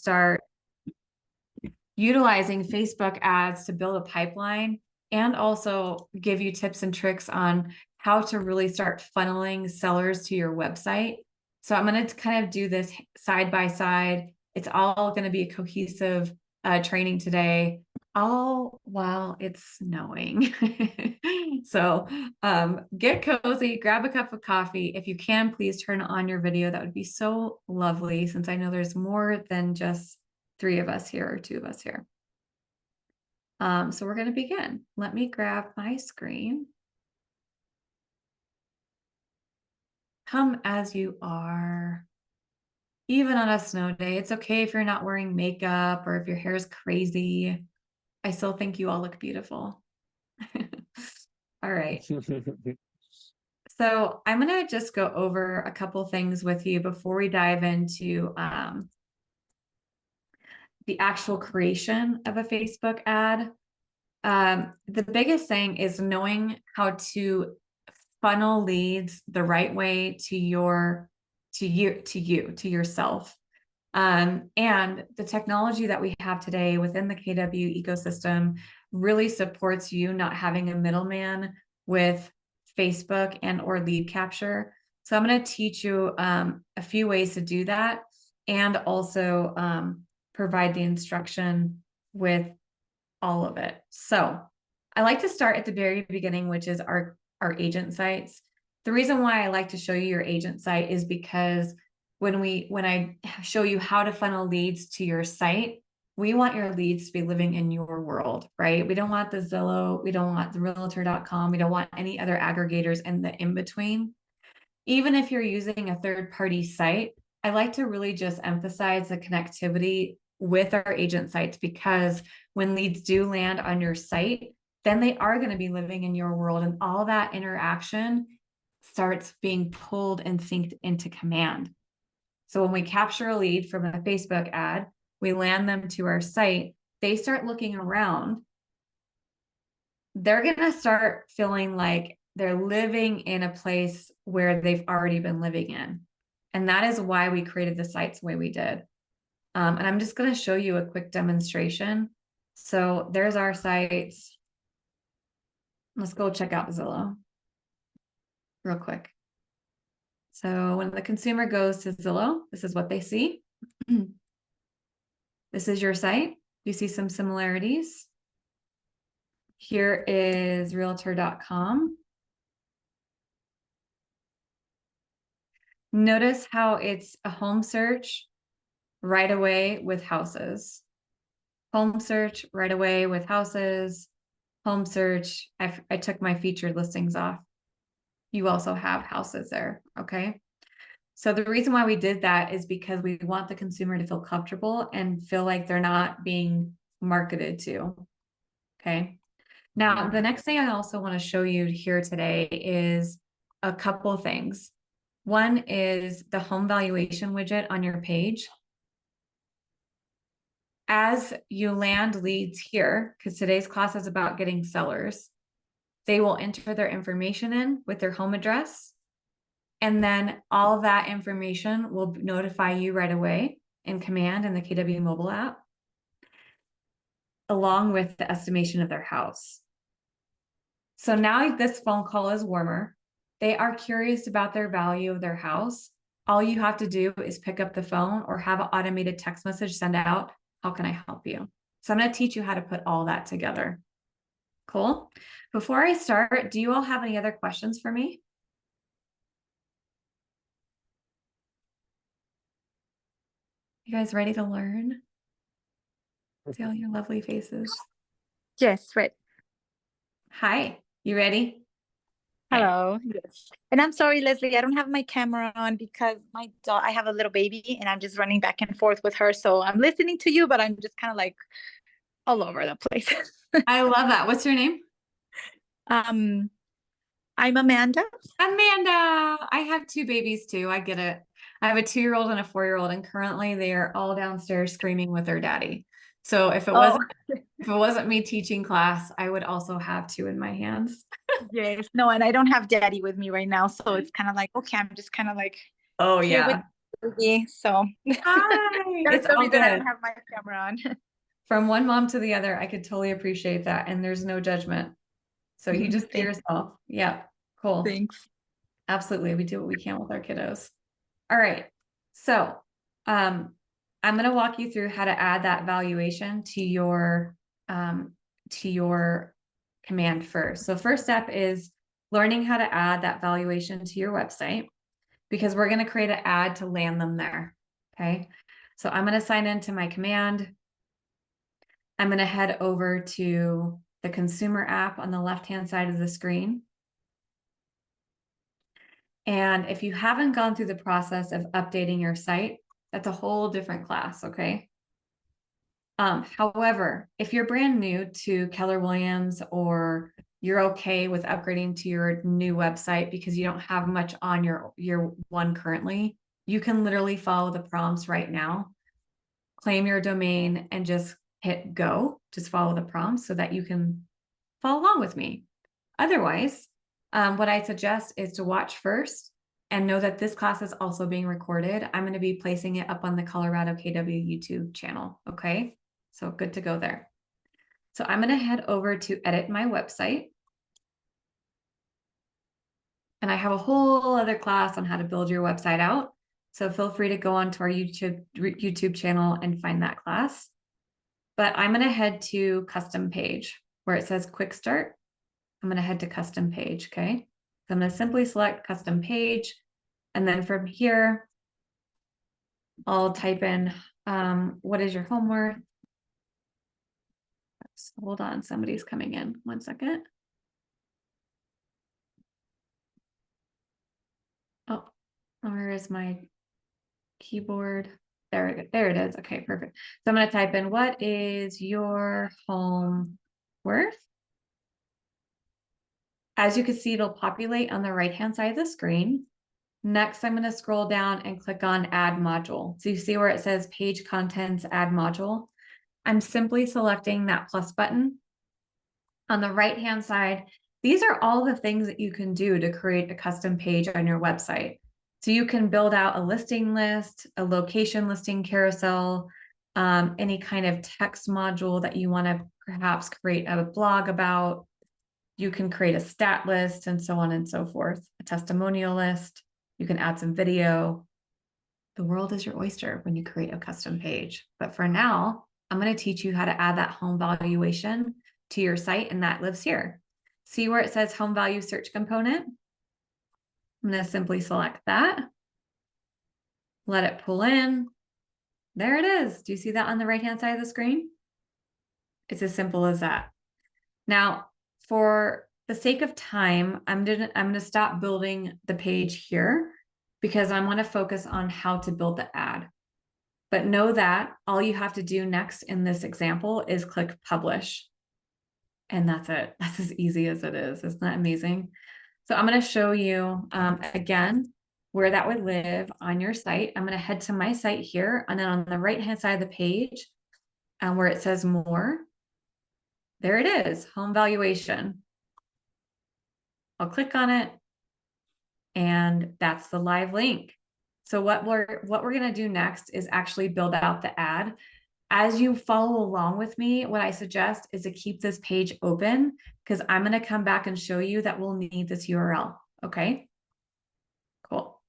start utilizing Facebook ads to build a pipeline and also give you tips and tricks on how to really start funneling sellers to your website. So I'm going to kind of do this side by side. It's all going to be a cohesive training today, all while it's snowing. So get cozy, grab a cup of coffee. If you can, please turn on your video. That would be so lovely, since I know there's more than just 3 of us here or 2 of us here. So we're going to begin. Let me grab my screen. Come as you are. Even on a snow day, it's okay if you're not wearing makeup or if your hair is crazy. I still think you all look beautiful. All right. So I'm going to just go over a couple things with you before we dive into the actual creation of a Facebook ad. The biggest thing is knowing how to funnel leads the right way to yourself. And the technology that we have today within the KW ecosystem really supports you not having a middleman with Facebook and or lead capture. So I'm going to teach you a few ways to do that, and also provide the instruction with all of it. So I like to start at the very beginning, which is our agent sites. The reason why I like to show you your agent site is because when I show you how to funnel leads to your site, we want your leads to be living in your world, right? We don't want the Zillow, we don't want the realtor.com, we don't want any other aggregators in the in-between. Even if you're using a third-party site, I like to really just emphasize the connectivity with our agent sites, because when leads do land on your site, then they are going to be living in your world, and all that interaction starts being pulled and synced into command. So when we capture a lead from a Facebook ad, we land them to our site, they start looking around. They're going to start feeling like they're living in a place where they've already been living in. And that is why we created the sites the way we did. And I'm just going to show you a quick demonstration. So there's our sites. Let's go check out Zillow real quick. So when the consumer goes to Zillow, this is what they see. This is your site. You see some similarities. Here is realtor.com. Notice how it's a home search right away with houses. Home search right away with houses. Home search. I took my featured listings off. You also have houses there, okay? So the reason why we did that is because we want the consumer to feel comfortable and feel like they're not being marketed to, okay? Now, the next thing I also want to show you here today is a couple things. One is the home valuation widget on your page. As you land leads here, because today's class is about getting sellers, they will enter their information in with their home address, and then all of that information will notify you right away in command in the KW mobile app, along with the estimation of their house. So now this phone call is warmer. They are curious about their value of their house. All you have to do is pick up the phone or have an automated text message send out, "How can I help you?" So I'm going to teach you how to put all that together. Cool. Before I start, do you all have any other questions for me? You guys ready to learn? See all your lovely faces. Yes, right. Hi, you ready? Hello. Yes. And I'm sorry, Leslie, I don't have my camera on because I have a little baby and I'm just running back and forth with her. So I'm listening to you, but I'm just kind of like all over the place. I love that. What's your name? I'm Amanda. Amanda. I have 2 babies too. I get it. I have a 2-year-old and a 4-year-old, and currently they are all downstairs screaming with their daddy. So if it wasn't me teaching class, I would also have 2 in my hands. Yes. No, and I don't have daddy with me right now. So it's kind of like, okay, I'm just kind of like, Oh here with yeah. baby, so Hi, that's it's the all reason I good. don't have my camera on. From one mom to the other, I could totally appreciate that. And there's no judgment. So you just be Thank, yourself. Yeah, cool. thanks. Absolutely. We do what we can with our kiddos. All right. So um, I'm going to walk you through how to add that valuation um, to your command first. So first step is learning how to add that valuation to your website, because we're going to create an ad to land them there. Okay. So I'm going to sign into my command. I'm going to head over to the consumer app on the left-hand side of the screen. And if you haven't gone through the process of updating your site, that's a whole different class, okay? However, if you're brand new to Keller Williams, or you're okay with upgrading to your new website because you don't have much on your one currently, you can literally follow the prompts right now, claim your domain, and just hit go. Just follow the prompts so that you can follow along with me. Otherwise, what I suggest is to watch first and know that this class is also being recorded. I'm going to be placing it up on the Colorado KW YouTube channel. Okay, so good to go there. So I'm going to head over to edit my website. And I have a whole other class on how to build your website out. So feel free to go onto our YouTube channel and find that class. But I'm going to head to custom page where it says quick start. I'm going to head to custom page. Okay. So I'm going to simply select custom page. And then from here, I'll type in, what is your home worth? Hold on, somebody's coming in. 1 second. Oh, where is my keyboard? There it is. Okay, perfect. So I'm going to type in, what is your home worth? As you can see, it'll populate on the right-hand side of the screen. Next, I'm going to scroll down and click on add module. So you see where it says page contents, add module. I'm simply selecting that plus button. On the right-hand side, these are all the things that you can do to create a custom page on your website. So you can build out a listing list, a location listing carousel, any kind of text module that you want to perhaps create a blog about. You can create a stat list and so on and so forth, a testimonial list. You can add some video. The world is your oyster when you create a custom page. But for now, I'm going to teach you how to add that home valuation to your site, and that lives here. See where it says home value search component? I'm going to simply select that. Let it pull in. There it is. Do you see that on the right-hand side of the screen? It's as simple as that. Now, for the sake of time, I'm gonna stop building the page here because I want to focus on how to build the ad. But know that all you have to do next in this example is click publish. And that's it. That's as easy as it is. Isn't that amazing? So I'm going to show you again where that would live on your site. I'm going to head to my site here, and then on the right-hand side of the page, where it says more, there it is, home valuation. I'll click on it, and that's the live link. So what we're going to do next is actually build out the ad. As you follow along with me, what I suggest is to keep this page open, because I'm going to come back and show you that we'll need this URL. Okay, cool.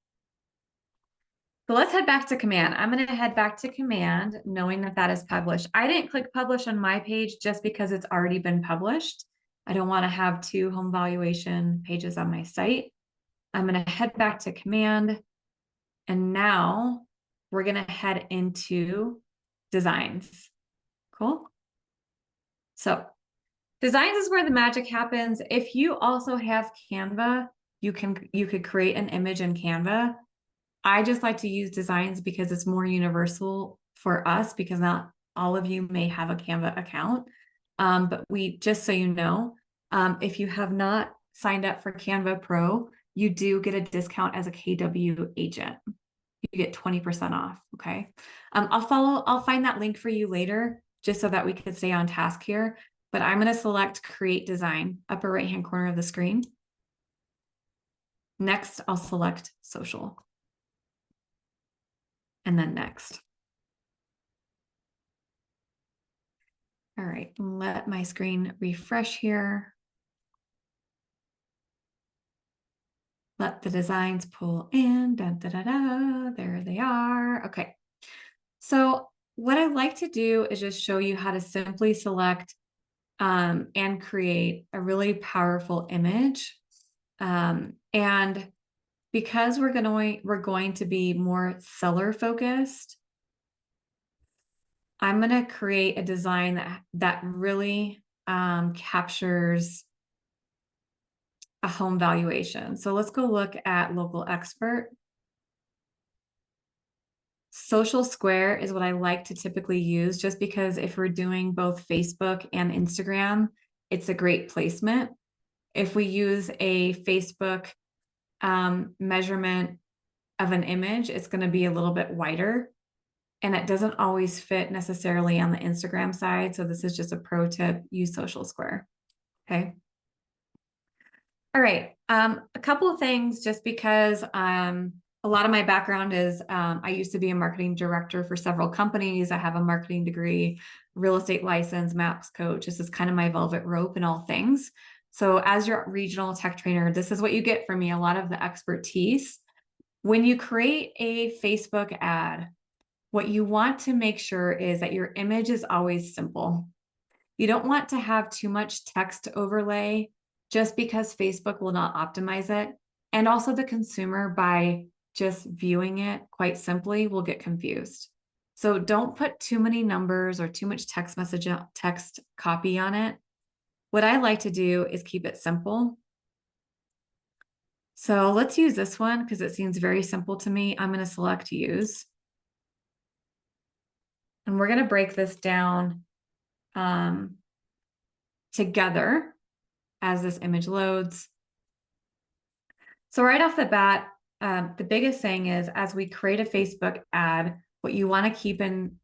So let's head back to command. I'm going to head back to command knowing that that is published. I didn't click publish on my page just because it's already been published. I don't want to have two home valuation pages on my site. I'm going to head back to command. And now we're going to head into designs. Cool. So designs is where the magic happens. If you also have Canva, you could create an image in Canva. I just like to use designs because it's more universal for us, because not all of you may have a Canva account. But just so you know, if you have not signed up for Canva Pro, you do get a discount as a KW agent. You get 20% off. Okay. I'll find that link for you later, just so that we could stay on task here. But I'm going to select create design, upper right-hand corner of the screen. Next, I'll select social. and then next. All right, let my screen refresh here. Let the designs pull in, da, da, da, da, there they are. Okay, so what I like to do is just show you how to simply select and create a really powerful image. And because we're going to be more seller focused, I'm going to create a design that really captures a home valuation. So let's go look at local expert. Social Square is what I like to typically use, just because if we're doing both Facebook and Instagram, it's a great placement. If we use a Facebook measurement of an image, it's going to be a little bit wider, and it doesn't always fit necessarily on the Instagram side. So this is just a pro tip: use Social Square. Okay. All right. A couple of things, just because a lot of my background is I used to be a marketing director for several companies. I have a marketing degree, real estate license, maps coach. This is kind of my velvet rope in all things. So as your regional tech trainer, this is what you get from me: a lot of the expertise. When you create a Facebook ad, what you want to make sure is that your image is always simple. You don't want to have too much text overlay, just because Facebook will not optimize it. And also the consumer, by just viewing it quite simply, will get confused. So don't put too many numbers or too much text copy on it. What I like to do is keep it simple. So let's use this one because it seems very simple to me. I'm going to select use. And we're going to break this down together as this image loads. So right off the bat, the biggest thing is, as we create a Facebook ad, what you want to keep in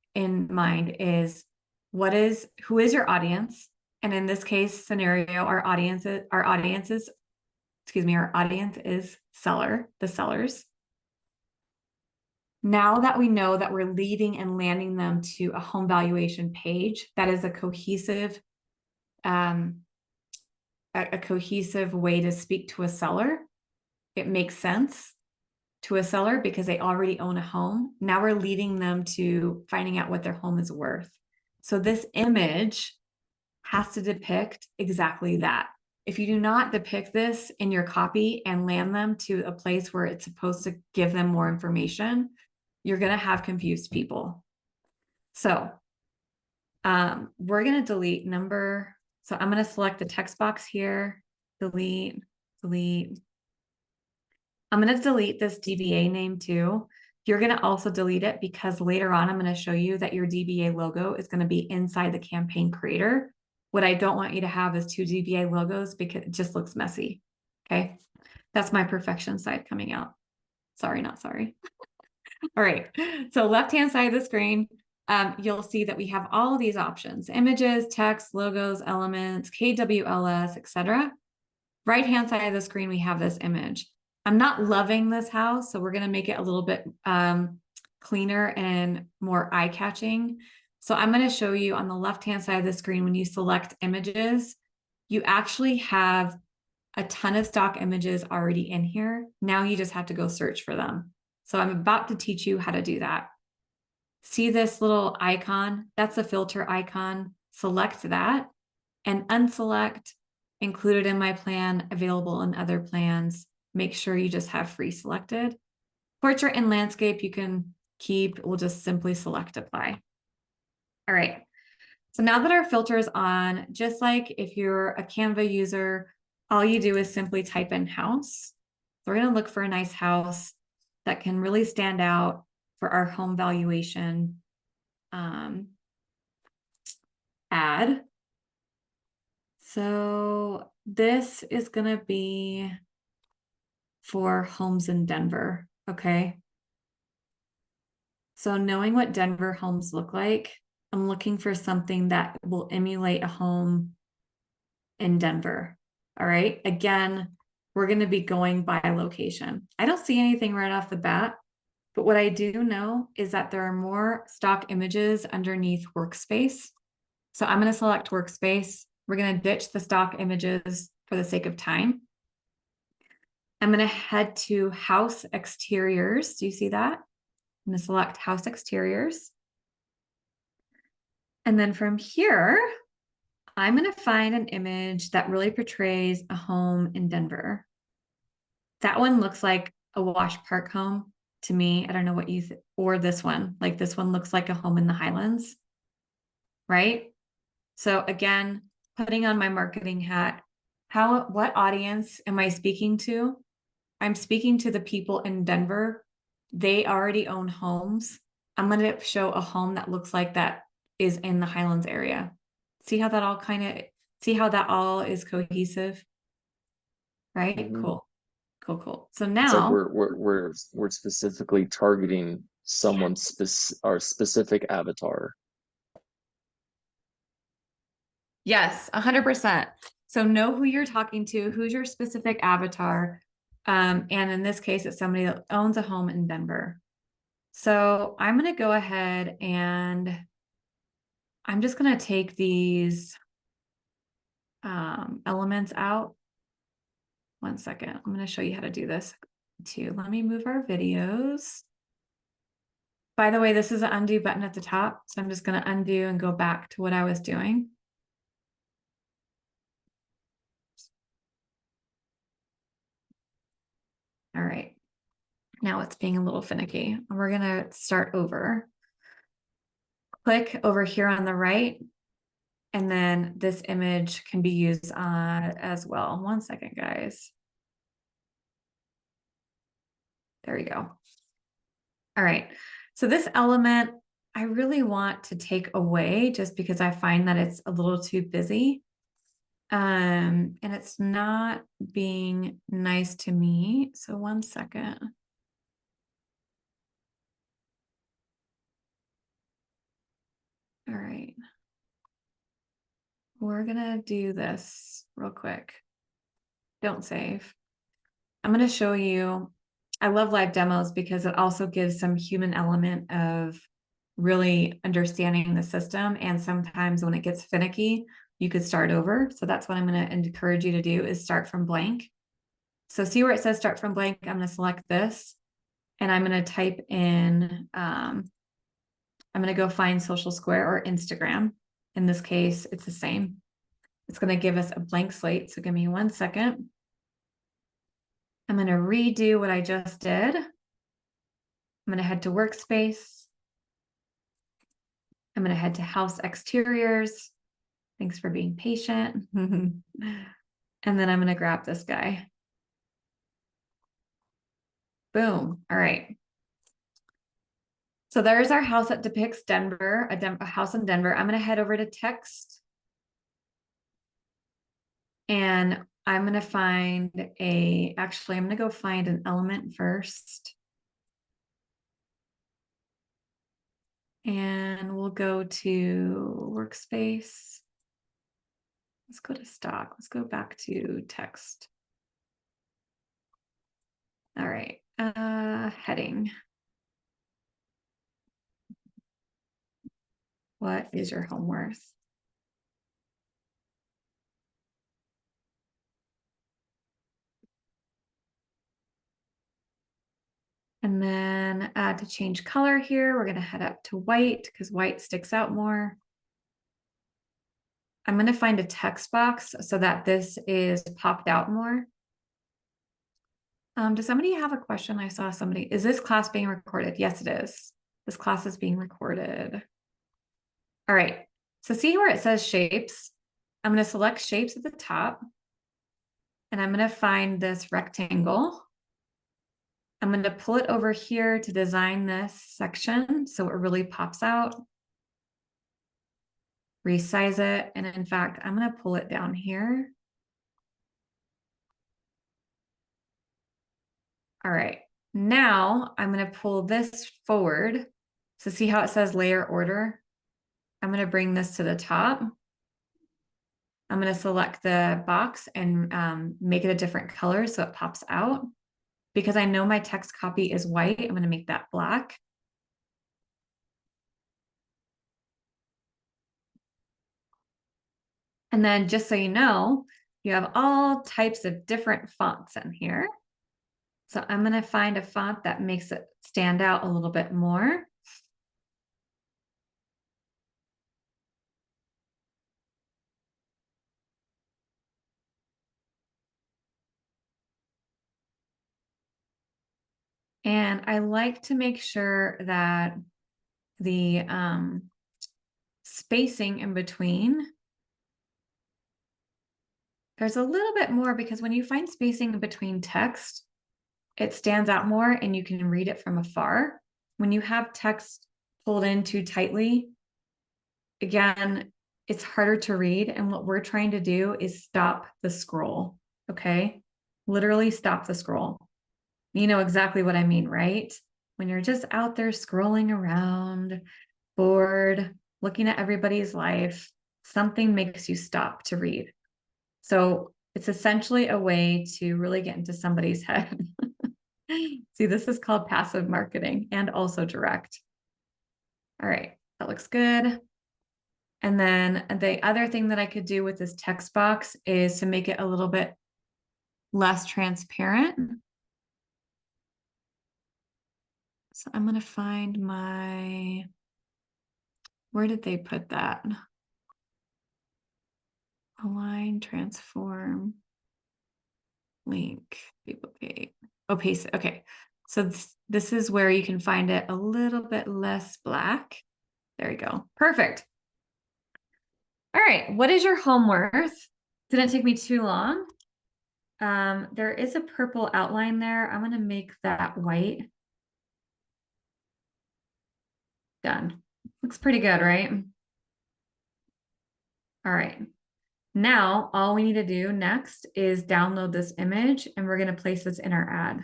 mind is who is your audience? And in this case scenario, our audience is the sellers. Now that we know that we're leading and landing them to a home valuation page, that is a cohesive way to speak to a seller. It makes sense to a seller because they already own a home. Now we're leading them to finding out what their home is worth. So this image has to depict exactly that. If you do not depict this in your copy and land them to a place where it's supposed to give them more information, you're going to have confused people. So we're going to delete number. So I'm going to select the text box here, delete. I'm going to delete this DBA name too. You're going to also delete it because later on, I'm going to show you that your DBA logo is going to be inside the campaign creator. What I don't want you to have is two DBA logos because it just looks messy. Okay. That's my perfection side coming out. Sorry, not sorry. All right. So left-hand side of the screen, you'll see that we have all of these options: images, text, logos, elements, KWLS, etc. Right-hand side of the screen, we have this image. I'm not loving this house, so we're going to make it a little bit cleaner and more eye-catching. So I'm going to show you on the left-hand side of the screen, when you select images, you actually have a ton of stock images already in here. Now you just have to go search for them. So I'm about to teach you how to do that. See this little icon? That's a filter icon. Select that and unselect included in my plan, available in other plans. Make sure you just have free selected. Portrait and landscape you can keep. We'll just simply select apply. All right. So now that our filter is on, just like if you're a Canva user, all you do is simply type in house. So we're going to look for a nice house that can really stand out for our home valuation ad. So this is going to be for homes in Denver. Okay. So knowing what Denver homes look like, I'm looking for something that will emulate a home in Denver. All right. Again, we're going to be going by location. I don't see anything right off the bat But what I do know is that there are more stock images underneath workspace. So I'm going to select workspace. We're going to ditch the stock images for the sake of time. I'm going to head to house exteriors. Do you see that? I'm going to select house exteriors. And then from here, I'm going to find an image that really portrays a home in Denver. That one looks like a Wash Park home to me. I don't know what you think, or this one. Like this one looks like a home in the Highlands, right? So again, putting on my marketing hat, what audience am I speaking to? I'm speaking to the people in Denver. They already own homes. I'm going to show a home that looks like that is in the Highlands area. See how that all is cohesive, right? Mhm. Cool. So It's like now, we're specifically targeting someone's specific avatar. yes, 100%. So know who you're talking to, who's your specific avatar. And in this case, it's somebody that owns a home in Denver. So I'm going to go ahead and I'm just going to take these elements out. One second. I'm going to show you how to do this too. Let me move our videos. By the way, this is an undo button at the top. So I'm just going to undo and go back to what I was doing. All right. Now it's being a little finicky. We're going to start over. Click over here on the right. And then this image can be used as well. One second, guys. There we go. All right. So this element, I really want to take away just because I find that it's a little too busy. And it's not being nice to me. So one second. All right. We're gonna do this real quick. Don't save. I'm gonna show you, I love live demos because it also gives some human element of really understanding the system. And sometimes when it gets finicky, you could start over. So that's what I'm going to encourage you to do is start from blank. So see where it says start from blank. I'm going to select this and I'm going to type in, I'm going to go find Social Square or Instagram. In this case, it's the same. It's going to give us a blank slate. So give me 1 second. I'm going to redo what I just did. I'm going to head to workspace. I'm going to head to house exteriors. Thanks for being patient. And then I'm going to grab this guy. Boom. All right. So there's our house that depicts Denver, a house in Denver. I'm going to head over to text. And I'm going to find actually, I'm going to go find an element first. And we'll go to workspace. Let's go to stock. Let's go back to text. All right. Heading. What is your home worth? And then to change color here, we're going to head up to white because white sticks out more. I'm going to find a text box so that this is popped out more. Does somebody have a question? I saw somebody. Is this class being recorded? Yes, it is. This class is being recorded. All right. So see where it says shapes? I'm going to select shapes at the top. And I'm going to find this rectangle. I'm going to pull it over here to design this section so it really pops out. Resize it. And in fact, I'm going to pull it down here. All right. Now I'm going to pull this forward. So see how it says layer order? I'm going to bring this to the top. I'm going to select the box and make it a different color so it pops out. because I know my text copy is white, I'm going to make that black. And then just so you know, you have all types of different fonts in here. So I'm going to find a font that makes it stand out a little bit more. And I like to make sure that the spacing in between, there's a little bit more, because when you find spacing in between text, it stands out more and you can read it from afar. When you have text pulled in too tightly, again, it's harder to read. And what we're trying to do is stop the scroll, okay? Literally stop the scroll. You know exactly what I mean, right? When you're just out there scrolling around, bored, looking at everybody's life, something makes you stop to read. So it's essentially a way to really get into somebody's head. See, this is called passive marketing and also direct. All right, that looks good. And then the other thing that I could do with this text box is to make it a little bit less transparent. So I'm going to find my, where did they put that? Align, transform, link, duplicate, paste. Okay, so this is where you can find it a little bit less black. There you go. Perfect. All right, what is your home worth? Didn't take me too long. There is a purple outline there. I'm going to make that white. Done. Looks pretty good, right? All right. Now, all we need to do next is download this image, and we're going to place this in our ad.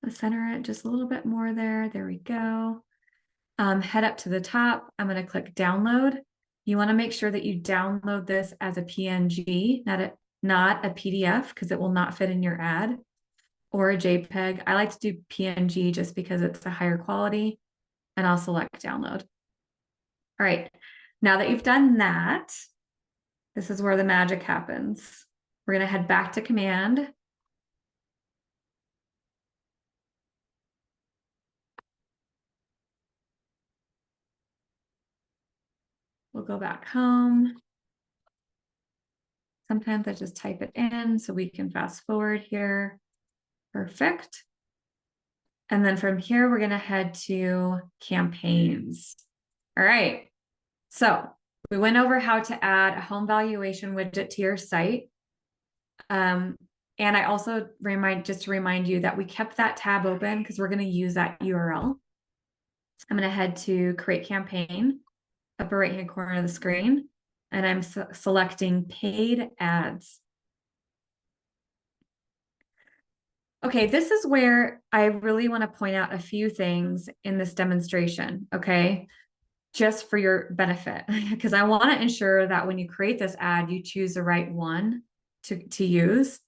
Let's center it just a little bit more there. There we go. Head up to the top. I'm going to click download. You want to make sure that you download this as a PNG, not a PDF, because it will not fit in your ad, or a JPEG. I like to do PNG just because it's a higher quality, and I'll select download. All right. Now that you've done that, this is where the magic happens. We're going to head back to command. We'll go back home. Sometimes I just type it in so we can fast forward here. Perfect. And then from here, we're going to head to campaigns. All right. So we went over how to add a home valuation widget to your site. And I also just to remind you that we kept that tab open because we're going to use that URL. I'm going to head to create campaign, upper right-hand corner of the screen, and I'm selecting paid ads. Okay, this is where I really want to point out a few things in this demonstration, okay? Just for your benefit, because I want to ensure that when you create this ad, you choose the right one to use,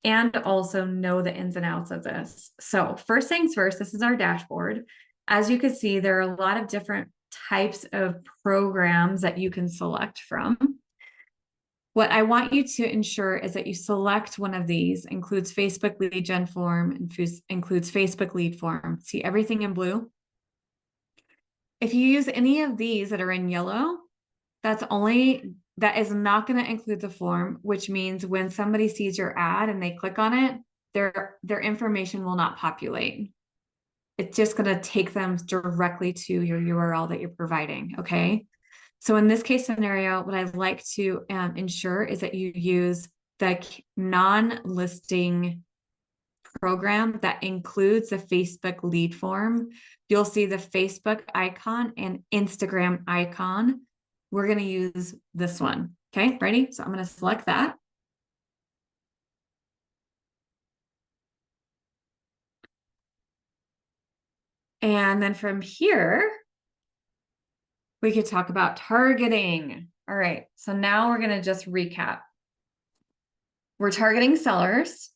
and also know the ins and outs of this. So first things first, this is our dashboard. As you can see, there are a lot of different types of programs that you can select from. What I want you to ensure is that you select one of these, includes Facebook lead gen form, includes Facebook lead form. See everything in blue? If you use any of these that are in yellow, that is not going to include the form, which means when somebody sees your ad and they click on it, their information will not populate. It's just going to take them directly to your URL that you're providing, okay? So in this case scenario, what I'd like to ensure is that you use the non-listing program that includes the Facebook lead form. You'll see the Facebook icon and Instagram icon. We're going to use this one. Okay, ready? So I'm going to select that. And then from here, we could talk about targeting. All right, so now we're going to just recap. We're targeting sellers.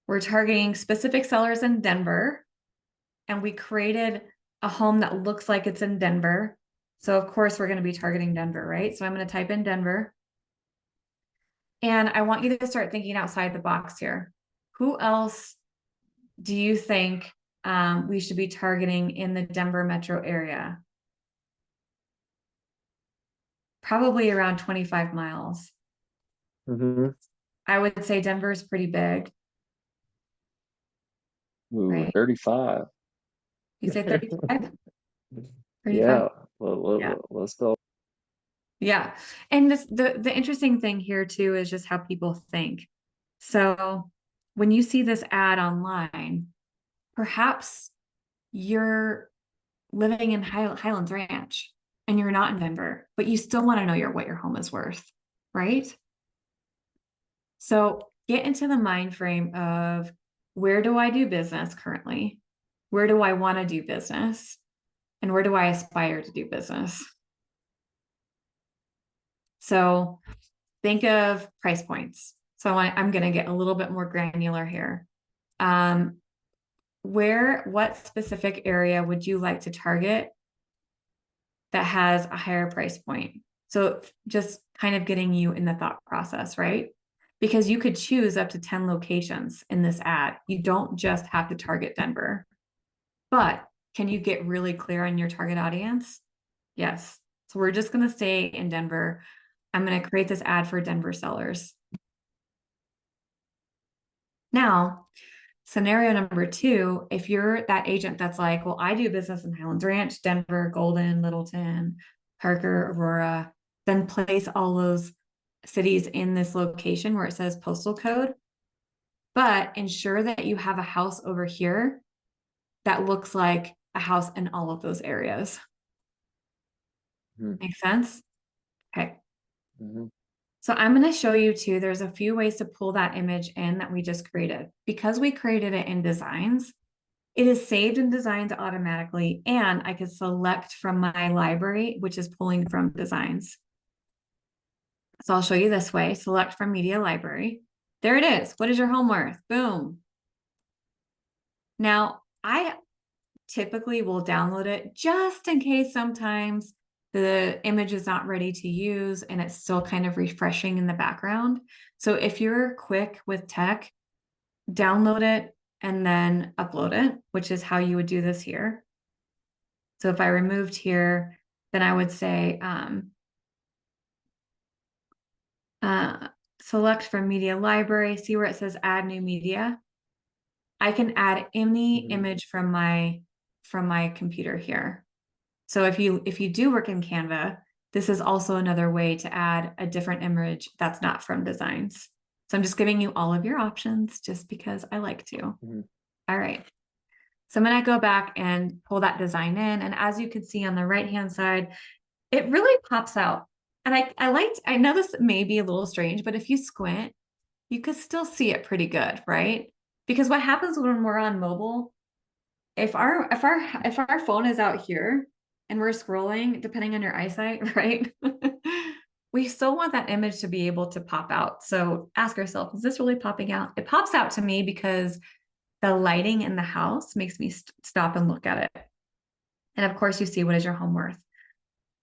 We're targeting specific sellers in Denver, and we created a home that looks like it's in Denver. So of course we're going to be targeting Denver, right? So I'm going to type in Denver. And I want you to start thinking outside the box here. Who else do you think we should be targeting in the Denver metro area? Probably around 25 miles. Mm-hmm. I would say Denver is pretty big, Ooh, right? 35. You say 35? 35? Yeah. Yeah. Let's go. Yeah. And the interesting thing here too is just how people think. So when you see this ad online, perhaps you're living in Highlands Ranch and you're not in Denver, but you still want to know what your home is worth, right? So get into the mind frame of, where do I do business currently? Where do I want to do business? And where do I aspire to do business? So think of price points. So I'm going to get a little bit more granular here. What specific area would you like to target that has a higher price point? So just kind of getting you in the thought process, right? Because you could choose up to 10 locations in this ad. You don't just have to target Denver, but can you get really clear on your target audience? Yes. So we're just going to stay in Denver. I'm going to create this ad for Denver sellers. Now, scenario number 2, if you're that agent that's like, well, I do business in Highlands Ranch, Denver, Golden, Littleton, Parker, Aurora, then place all those cities in this location where it says postal code, but ensure that you have a house over here that looks like a house in all of those areas. Make sense? Okay. Mm-hmm. So I'm going to show you too, there's a few ways to pull that image in that we just created. Because we created it in Designs, it is saved in Designs automatically, and I could select from my library, which is pulling from Designs. So I'll show you this way. Select from Media Library. There it is. What is your home worth? Boom. Now, I typically will download it just in case sometimes the image is not ready to use and it's still kind of refreshing in the background. So if you're quick with tech, download it and then upload it, which is how you would do this here. So if I removed here, then I would say select from media library, see where it says add new media. I can add any image from my computer here. So if you do work in Canva, this is also another way to add a different image that's not from Designs. So I'm just giving you all of your options just because I like to. Mm-hmm. All right. So I'm going to go back and pull that design in. And as you can see on the right-hand side, it really pops out. And I know this may be a little strange, but if you squint, you could still see it pretty good, right? Because what happens when we're on mobile, if our phone is out here and we're scrolling, depending on your eyesight, right? We still want that image to be able to pop out. So ask yourself, is this really popping out? It pops out to me because the lighting in the house makes me stop and look at it. And of course, you see, what is your home worth?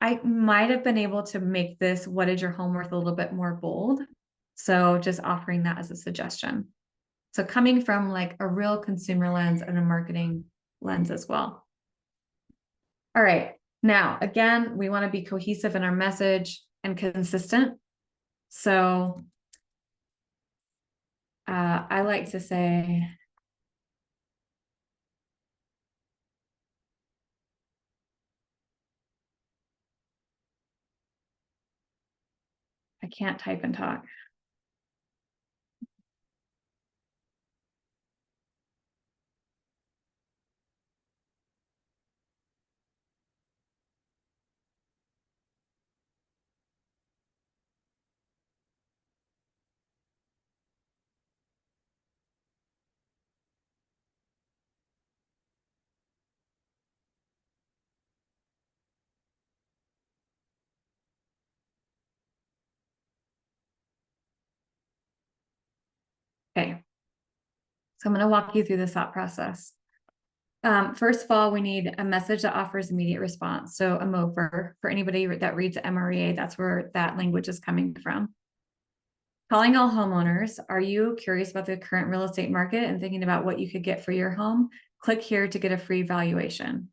I might have been able to make this what is your home worth a little bit more bold. So just offering that as a suggestion. So coming from like a real consumer lens and a marketing lens as well. All right. Now, again, we want to be cohesive in our message and consistent. So I like to say, I can't type and talk. Okay. So I'm going to walk you through this thought process. First of all, we need a message that offers immediate response. So a MOFR, for anybody that reads MREA, that's where that language is coming from. Calling all homeowners. Are you curious about the current real estate market and thinking about what you could get for your home? Click here to get a free valuation.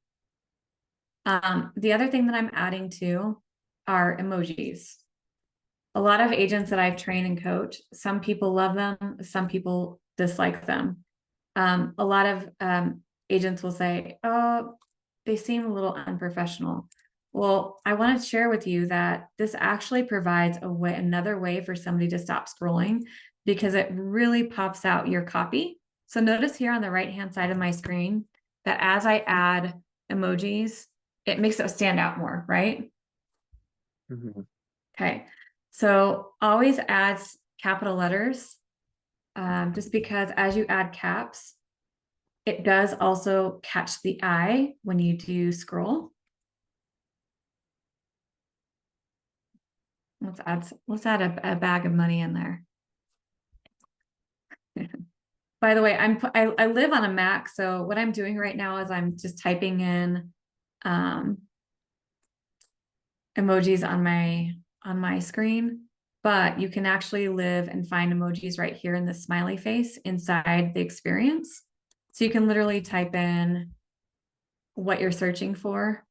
The other thing that I'm adding to are emojis. A lot of agents that I've trained and coached, some people love them, some people dislike them. A lot of agents will say, oh, they seem a little unprofessional. Well, I want to share with you that this actually provides another way for somebody to stop scrolling, because it really pops out your copy. So notice here on the right-hand side of my screen that as I add emojis, it makes it stand out more, right? Mhm. Okay, so always add capital letters, just because as you add caps, it does also catch the eye when you do scroll. Let's add a bag of money in there. By the way, I live on a Mac, so what I'm doing right now is I'm just typing in emojis on my screen, but you can actually live and find emojis right here in the smiley face inside the experience. So you can literally type in what you're searching for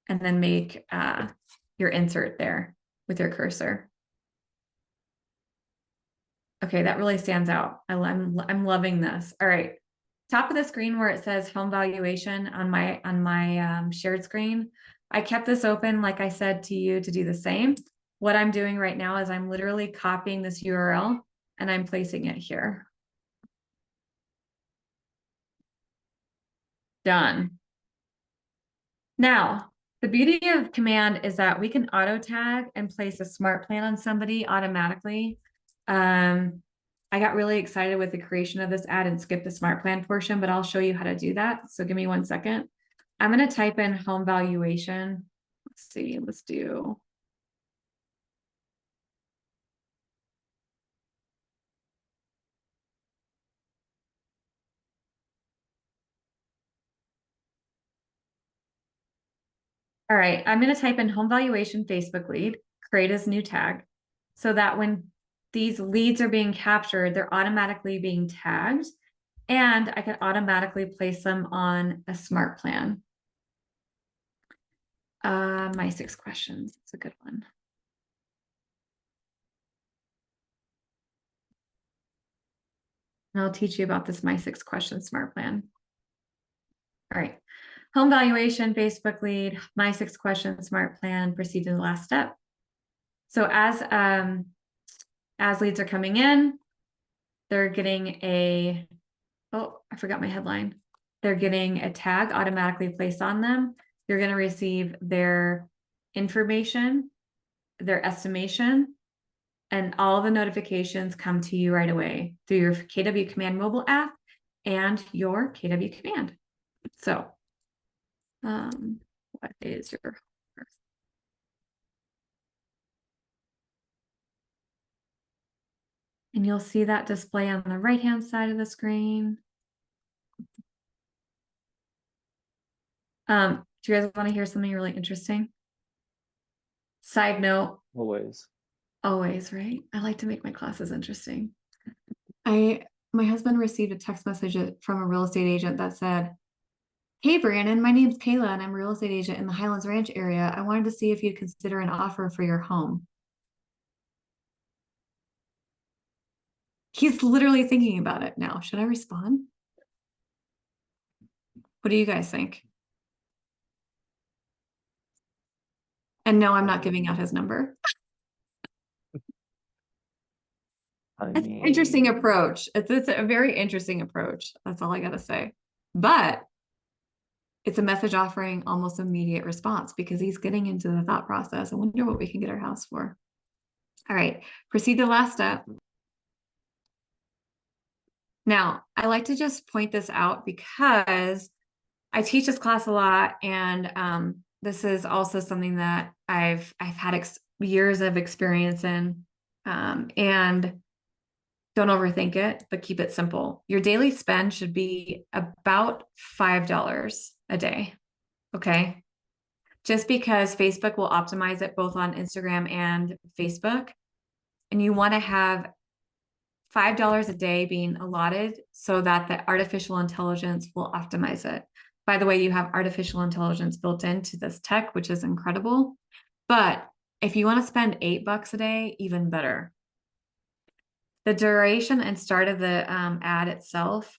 and then make your insert there with your cursor. Okay, that really stands out. I'm loving this. All right, top of the screen where it says home valuation on my shared screen, I kept this open, like I said to you, to do the same. What I'm doing right now is I'm literally copying this URL and I'm placing it here. Done. Now, the beauty of command is that we can auto tag and place a smart plan on somebody automatically. I got really excited with the creation of this ad and skipped the smart plan portion, but I'll show you how to do that. So give me 1 second. I'm going to type in home valuation. Let's see, let's do. All right, I'm going to type in home valuation Facebook lead, create as new tag, so that when these leads are being captured, they're automatically being tagged, and I can automatically place them on a smart plan. My 6 questions, it's a good one. And I'll teach you about this my 6 question smart plan. All right, home valuation, Facebook lead, my 6 question smart plan, proceed to the last step. So as leads are coming in, they're getting a, oh, I forgot my headline. They're getting a tag automatically placed on them. You're going to receive their information, their estimation, and all the notifications come to you right away through your KW Command mobile app and your KW Command. So, what is your and you'll see that display on the right-hand side of the screen. Do you guys want to hear something really interesting? Side note. Always, right? I like to make my classes interesting. My husband received a text message from a real estate agent that said, "Hey, Brandon, my name's Kayla and I'm a real estate agent in the Highlands Ranch area. I wanted to see if you'd consider an offer for your home." He's literally thinking about it now. Should I respond? What do you guys think? And no, I'm not giving out his number. It's an interesting approach. It's a very interesting approach. That's all I got to say. But it's a message offering almost immediate response because he's getting into the thought process. I wonder what we can get our house for. All right, proceed to the last step. Now, I like to just point this out because I teach this class a lot, and this is also something that I've had years of experience in, and Don't overthink it, but keep it simple. Your daily spend should be about $5 a day. Okay. Just because Facebook will optimize it both on Instagram and Facebook. And you want to have $5 a day being allotted so that the artificial intelligence will optimize it. By the way, you have artificial intelligence built into this tech, which is incredible. But if you want to spend $8 a day, even better. The duration and start of the ad itself,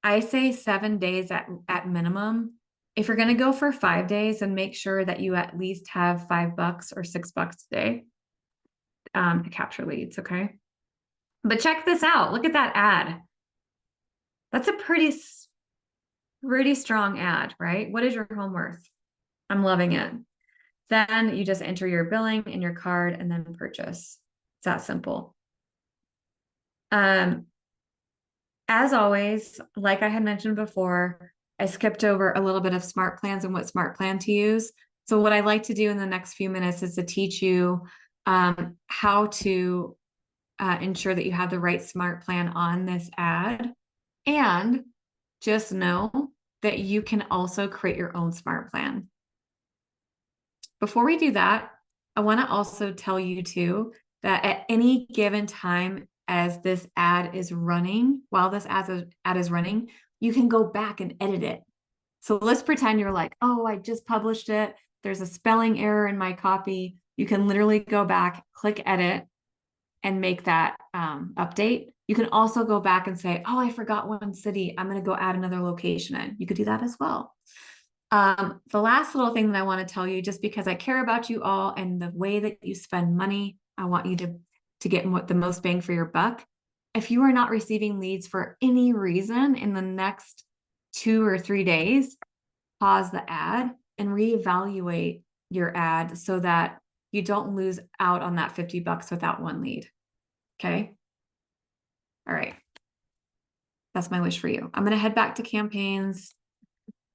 I say 7 days at minimum. If you're going to go for 5 days, then make sure that you at least have $5 or $6 a day to capture leads. Okay. But check this out. Look at that ad. That's a pretty strong ad, right? What is your home worth? I'm loving it. Then you just enter your billing and your card and then purchase. It's that simple. As always, like I had mentioned before, I skipped over a little bit of smart plans and what smart plan to use. So what I'd like to do in the next few minutes is to teach you how to ensure that you have the right smart plan on this ad. And just know that you can also create your own smart plan. Before we do that, I want to also tell you too that at any given time as this ad is running, while this ad is running, you can go back and edit it. So let's pretend you're like, oh, I just published it. There's a spelling error in my copy. You can literally go back, click edit, and make that update. You can also go back and say, oh, I forgot one city. I'm going to go add another location in. You could do that as well. The last little thing that I want to tell you, just because I care about you all and the way that you spend money, I want you to get the most bang for your buck. If you are not receiving leads for any reason in the next 2 or 3 days, pause the ad and reevaluate your ad so that you don't lose out on that $50 without one lead. Okay. All right. That's my wish for you. I'm going to head back to campaigns.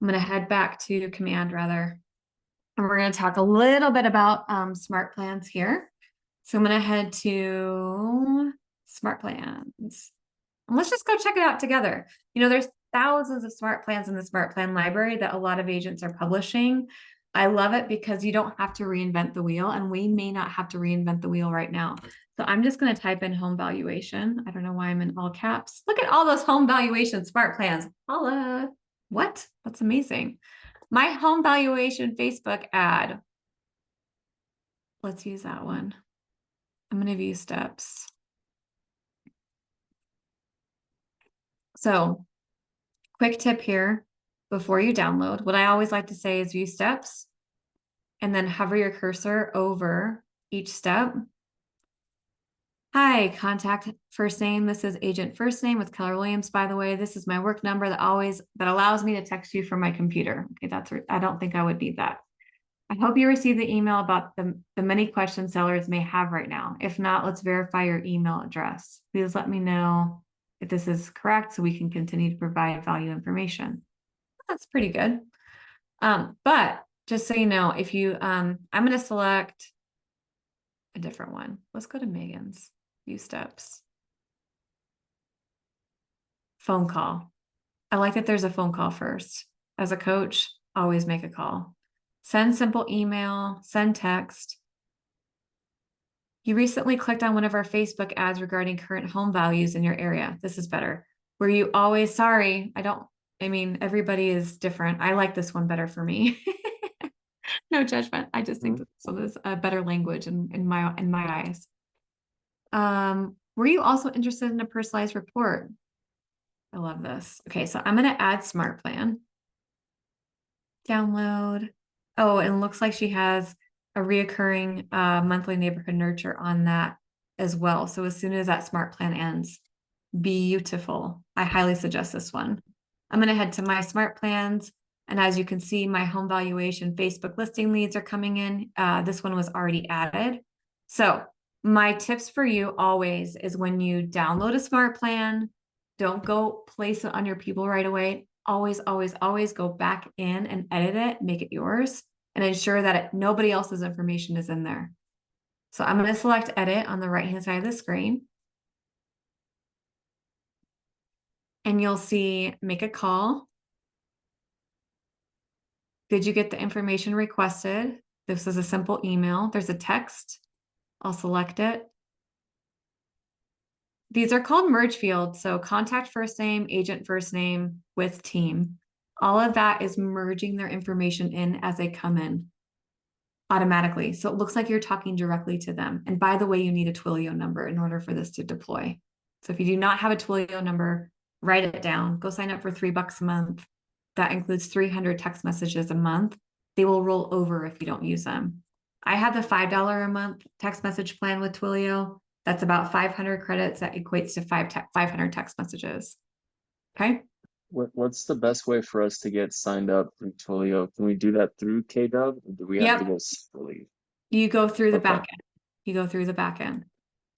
I'm going to head back to command rather. And we're going to talk a little bit about smart plans here. So I'm going to head to smart plans. And let's just go check it out together. You know, there's thousands of smart plans in the smart plan library that a lot of agents are publishing. I love it because you don't have to reinvent the wheel, and we may not have to reinvent the wheel right now. So I'm just going to type in home valuation. I don't know why I'm in all caps. Look at all those home valuation smart plans. Holla. What? That's amazing. My home valuation Facebook ad. Let's use that one. I'm going to view steps. So quick tip here before you download. What I always like to say is view steps and then hover your cursor over each step. Hi, contact first name. This is agent first name with Keller Williams. By the way, this is my work number that allows me to text you from my computer. Okay, I don't think I would need that. I hope you received the email about the many questions sellers may have right now. If not, let's verify your email address. Please let me know if this is correct so we can continue to provide value information. That's pretty good. But just so you know, if you, I'm going to select a different one. Let's go to Megan's view steps. Phone call. I like that there's a phone call first. As a coach, always make a call. Send simple email, send text. You recently clicked on one of our Facebook ads regarding current home values in your area. This is better. Were you always sorry? I mean, everybody is different. I like this one better for me. No judgment. I just think that this one is a better language in my eyes. Were you also interested in a personalized report? I love this. Okay, so I'm going to add smart plan. Download. Oh, and looks like she has a reoccurring monthly neighborhood nurture on that as well. So as soon as that smart plan ends, beautiful. I highly suggest this one. I'm going to head to my smart plans. And as you can see, my home valuation Facebook listing leads are coming in. This one was already added. So my tips for you always is when you download a smart plan, don't go place it on your people right away. Always, always, always go back in and edit it, make it yours, and ensure that nobody else's information is in there. So I'm going to select edit on the right-hand side of the screen. and you'll see make a call. Did you get the information requested? This is a simple email. There's a text. I'll select it. These are called merge fields. So contact first name, agent first name with team. All of that is merging their information in as they come in automatically. So it looks like you're talking directly to them. And by the way, you need a Twilio number in order for this to deploy. So if you do not have a Twilio number, write it down. Go sign up for $3 a month. That includes 300 text messages a month. They will roll over if you don't use them. I have the $5 a month text message plan with Twilio. That's about 500 credits. That equates to 500 text messages. Okay. What's the best way for us to get signed up through Twilio? Can we do that through KW, or do we have to Yep. go separately? You go through the Okay. back end. You go through the back end.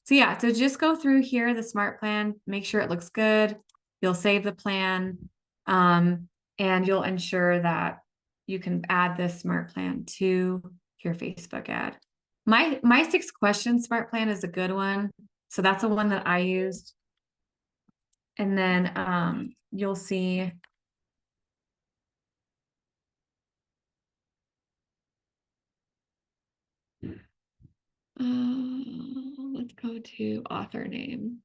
So yeah, so just go through here, the smart plan, make sure it looks good. You'll save the plan, and you'll ensure that you can add this smart plan to your Facebook ad. My 6 questions smart plan is a good one. So that's the one that I used. And then you'll see let's go to author name.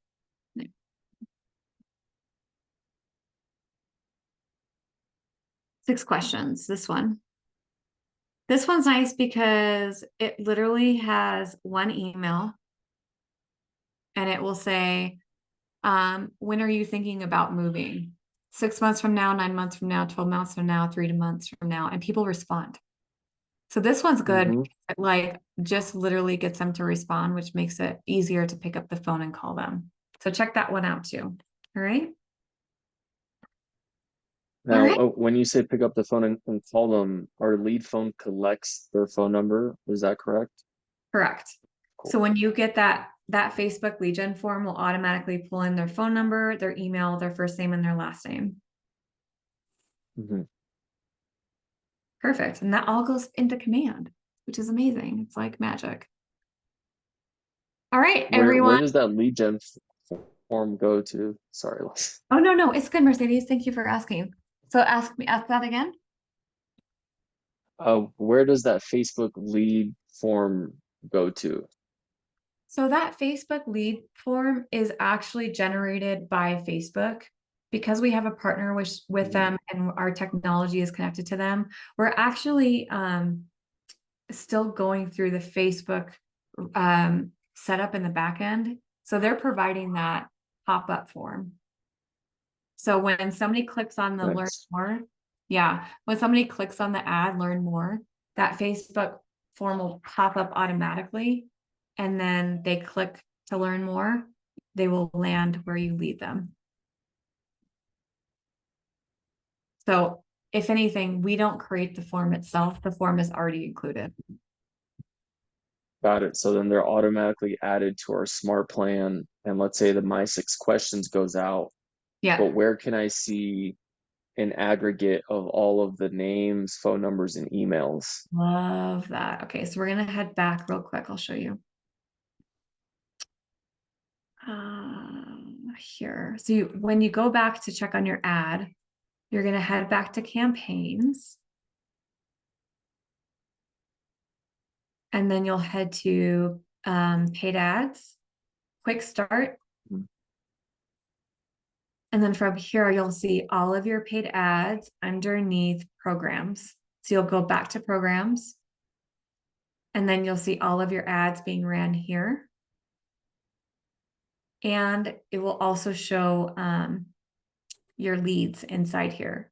6 questions, this one. This one's nice because it literally has one email and it will say, when are you thinking about moving? 6 months from now, 9 months from now, 12 months from now, 3 months from now, and people respond. So this one's good. Mhm. It, like, just literally gets them to respond, which makes it easier to pick up the phone and call them. So check that one out too. All right. Now, right. when you say pick up the phone and call them, our lead phone collects their phone number. Is that correct? Correct. Cool. So when you get that Facebook lead gen form will automatically pull in their phone number, their email, their first name, and their last name. Mhm. Perfect. And that all goes into command, which is amazing. It's like magic. All right, Where everyone. does that lead gen form go to? Sorry, Les. Oh, no, it's good, Mercedes. Thank you for asking. So ask that again. Where does that Facebook lead form go to? So that Facebook lead form is actually generated by Facebook because we have a partner with them and our technology is connected to them. We're actually still going through the Facebook setup in the back end. So they're providing that pop-up form. So when somebody clicks on the learn Nice. more, when somebody clicks on the ad, learn more, that Facebook form will pop up automatically. And then they click to learn more, they will land where you lead them. So if anything, we don't create the form itself. The form is already included. Got it. So then they're automatically added to our smart plan. And let's say the My 6 questions goes out. Yeah. But where can I see an aggregate of all of the names, phone numbers, and emails? Love that. Okay, so we're going to head back real quick. I'll show you. Here. So when you go back to check on your ad, you're going to head back to campaigns. And then you'll head to paid ads, quick start. And then from here, you'll see all of your paid ads underneath programs. So you'll go back to programs. And then you'll see all of your ads being ran here. And it will also show your leads inside here.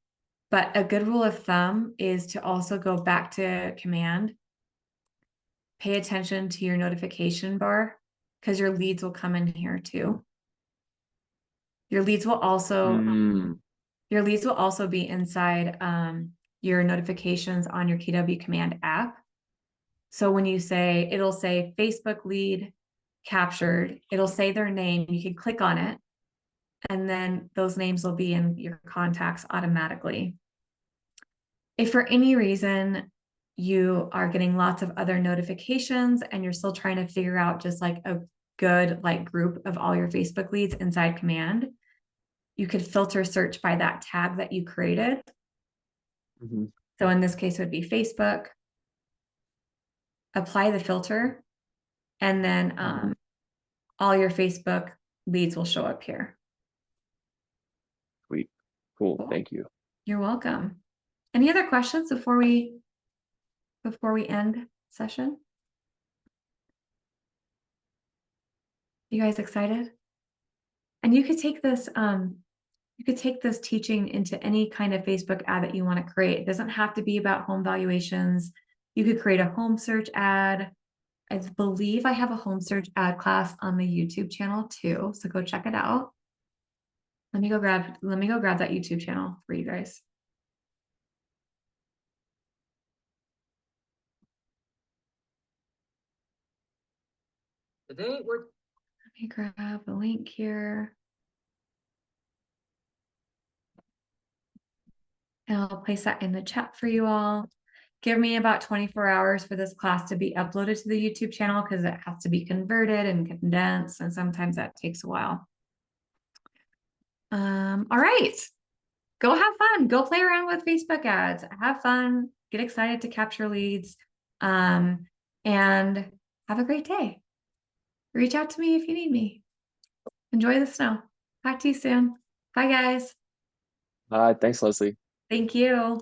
But a good rule of thumb is to also go back to command, pay attention to your notification bar because your leads will come in here too. Your leads will also be inside your notifications on your KW Command app. So when you say, it'll say Facebook lead captured, it'll say their name, you can click on it, and then those names will be in your contacts automatically. If for any reason you are getting lots of other notifications and you're still trying to figure out just like a good like group of all your Facebook leads inside command, you could filter search by that tag that you created. Mhm. So in this case, it would be Facebook. Apply the filter, and then all your Facebook leads will show up here. Sweet. Cool. Cool. Thank you. You're welcome. Any other questions before we end session? You guys excited? And you could take this teaching into any kind of Facebook ad that you want to create. It doesn't have to be about home valuations. You could create a home search ad. I believe I have a home search ad class on the YouTube channel too, so go check it out. Let me go grab that YouTube channel for you guys. Let me grab the link here. And I'll place that in the chat for you all. Give me about 24 hours for this class to be uploaded to the YouTube channel because it has to be converted and condensed, and sometimes that takes a while. All right. Go have fun. Go play around with Facebook ads. Have fun. Get excited to capture leads. And have a great day. Reach out to me if you need me. Enjoy the snow. Talk to you soon. Bye, guys. Thanks, Leslie. Thank you.